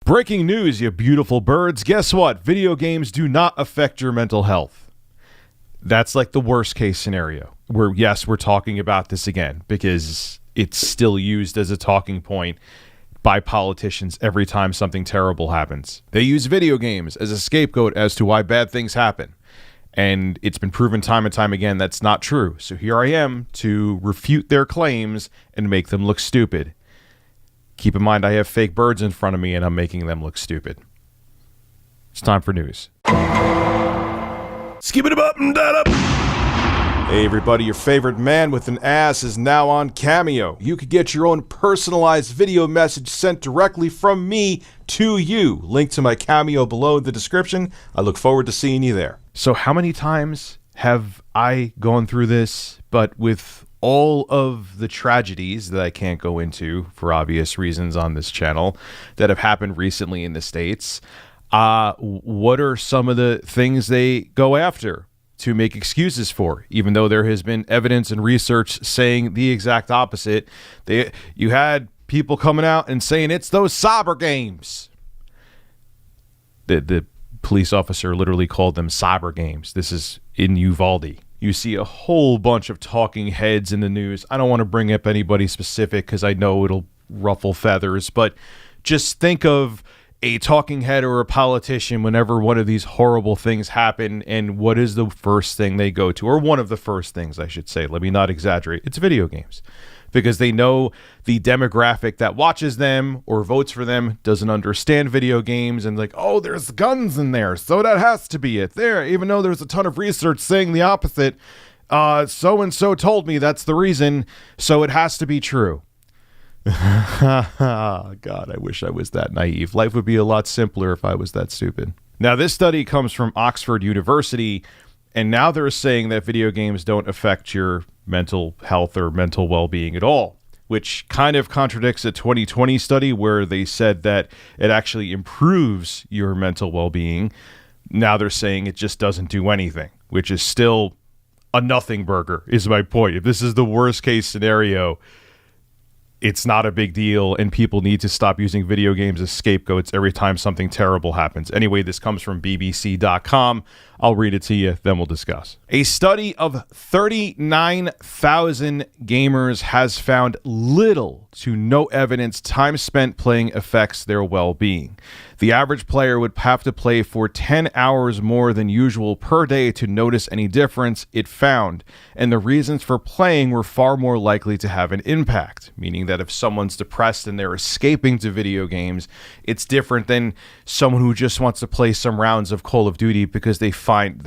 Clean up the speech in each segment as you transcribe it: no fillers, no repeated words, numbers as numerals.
Breaking news, you beautiful birds. Guess what? Video games do not affect your mental health. That's like the worst case scenario. Where, yes, we're talking about this again because it's still used as a talking point by politicians every time something terrible happens. They use video games as a scapegoat as to why bad things happen. And it's been proven time and time again that's not true. So here I am to refute their claims and make them look stupid. Keep in mind I have fake birds in front of me and I'm making them look stupid. It's time for news. Skip it up and that up. Hey everybody, your favorite man with an ass is now on Cameo. You could get your own personalized video message sent directly from me to you. Link to my Cameo below in the description. I look forward to seeing you there. So how many times have I gone through this, but with all of the tragedies that I can't go into for obvious reasons on this channel that have happened recently in the States, what are some of the things they go after to make excuses for, even though there has been evidence and research saying the exact opposite? You had people coming out and saying it's those cyber games. The police officer literally called them cyber games. This is in Uvalde. You see a whole bunch of talking heads in the news. I don't want to bring up anybody specific because I know it'll ruffle feathers, but just think of a talking head or a politician whenever one of these horrible things happen, and what is the first thing they go to, or one of the first things I should say, let me not exaggerate, it's video games, because they know the demographic that watches them or votes for them doesn't understand video games, and like, oh, there's guns in there, so that has to be it there, even though there's a ton of research saying the opposite. So-and-so told me that's the reason, so it has to be true. God, I wish I was that naive. Life would be a lot simpler if I was that stupid. Now, this study comes from Oxford University, and now they're saying that video games don't affect your mental health or mental well-being at all, which kind of contradicts a 2020 study where they said that it actually improves your mental well-being. Now they're saying it just doesn't do anything, which is still a nothing burger, is my point. If this is the worst case scenario, it's not a big deal, and people need to stop using video games as scapegoats every time something terrible happens. Anyway, this comes from BBC.com. I'll read it to you, then we'll discuss. A study of 39,000 gamers has found little to no evidence time spent playing affects their well-being. The average player would have to play for 10 hours more than usual per day to notice any difference, it found, and the reasons for playing were far more likely to have an impact, meaning that if someone's depressed and they're escaping to video games, it's different than someone who just wants to play some rounds of Call of Duty because they find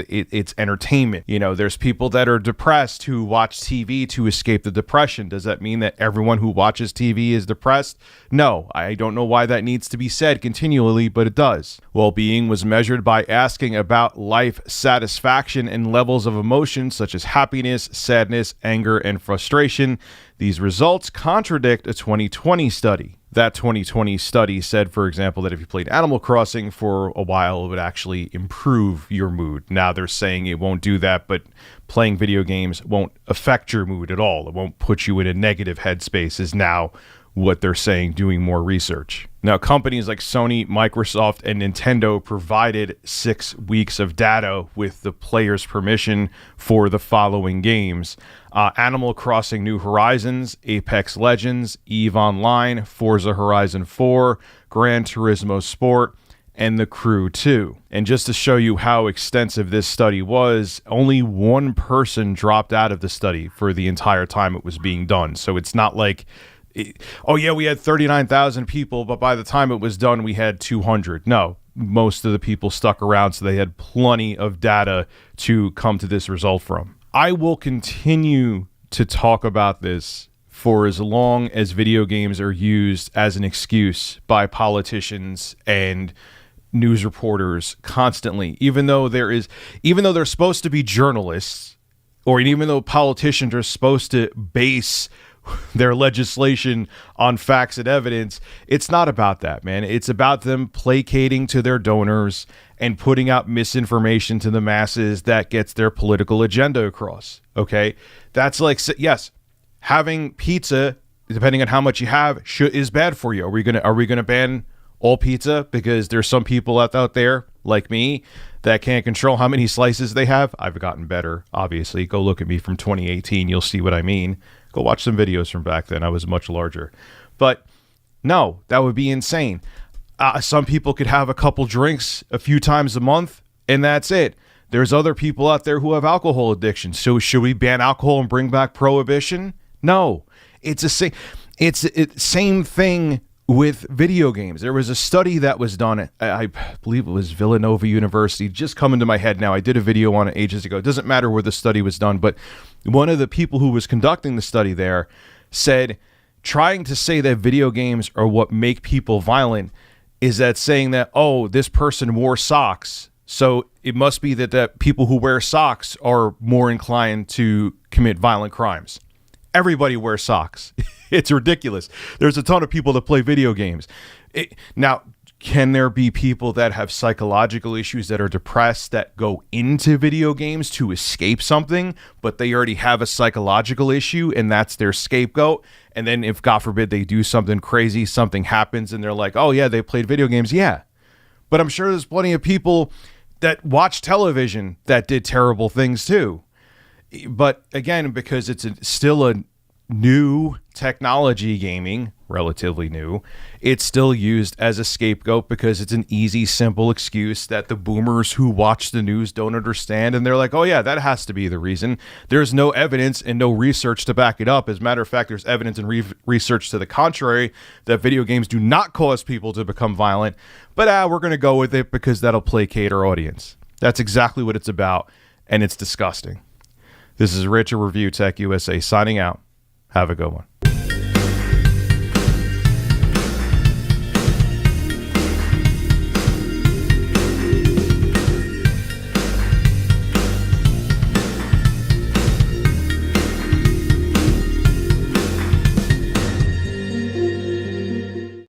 it's entertainment. You know, there's people that are depressed who watch TV to escape the depression. Does that mean that everyone who watches TV is depressed? No, I don't know why that needs to be said continually, but it does. Well-being was measured by asking about life satisfaction and levels of emotion such as happiness, sadness, anger, and frustration. These results contradict a 2020 study. That 2020 study said, for example, that if you played Animal Crossing for a while, it would actually improve your mood. Now they're saying it won't do that, but playing video games won't affect your mood at all. It won't put you in a negative headspace is now what they're saying, doing more research. Now, companies like Sony, Microsoft, and Nintendo provided 6 weeks of data with the player's permission for the following games: Animal Crossing New Horizons, Apex Legends, EVE Online, Forza Horizon 4, Gran Turismo Sport, and The Crew 2. And just to show you how extensive this study was, only one person dropped out of the study for the entire time it was being done. So it's not like, oh yeah, we had 39,000 people, but by the time it was done, we had 200. No, most of the people stuck around, so they had plenty of data to come to this result from. I will continue to talk about this for as long as video games are used as an excuse by politicians and news reporters constantly, even though they're supposed to be journalists, or even though politicians are supposed to base their legislation on facts and evidence. It's not about that, man. It's about them placating to their donors and putting out misinformation to the masses that gets their political agenda across. Okay, that's like, yes, having pizza, depending on how much you have, is bad for you. Are we gonna ban all pizza because there's some people out there like me that can't control how many slices they have. I've gotten better, obviously. Go look at me from 2018. You'll see what I mean. Go watch some videos from back then. I was much larger. But no, that would be insane. Some people could have a couple drinks a few times a month, and that's it. There's other people out there who have alcohol addiction. So should we ban alcohol and bring back prohibition? No. It's a same thing with video games. There was a study that was done, I believe it was Villanova University, just coming to my head now. I did a video on it ages ago. It doesn't matter where the study was done, but one of the people who was conducting the study there said, trying to say that video games are what make people violent is that saying that, oh, this person wore socks, so it must be that people who wear socks are more inclined to commit violent crimes. Everybody wears socks. It's ridiculous. There's a ton of people that play video games. Now, can there be people that have psychological issues that are depressed that go into video games to escape something, but they already have a psychological issue and that's their scapegoat? And then if, God forbid, they do something crazy, something happens and they're like, oh yeah, they played video games. Yeah. But I'm sure there's plenty of people that watch television that did terrible things too. But again, because it's still a new technology, gaming, relatively new, it's still used as a scapegoat because it's an easy, simple excuse that the boomers who watch the news don't understand. And they're like, oh yeah, that has to be the reason. There's no evidence and no research to back it up. As a matter of fact, there's evidence and research to the contrary that video games do not cause people to become violent. But we're going to go with it because that'll placate our audience. That's exactly what it's about. And it's disgusting. This is Rich at Review Tech USA signing out. Have a good one.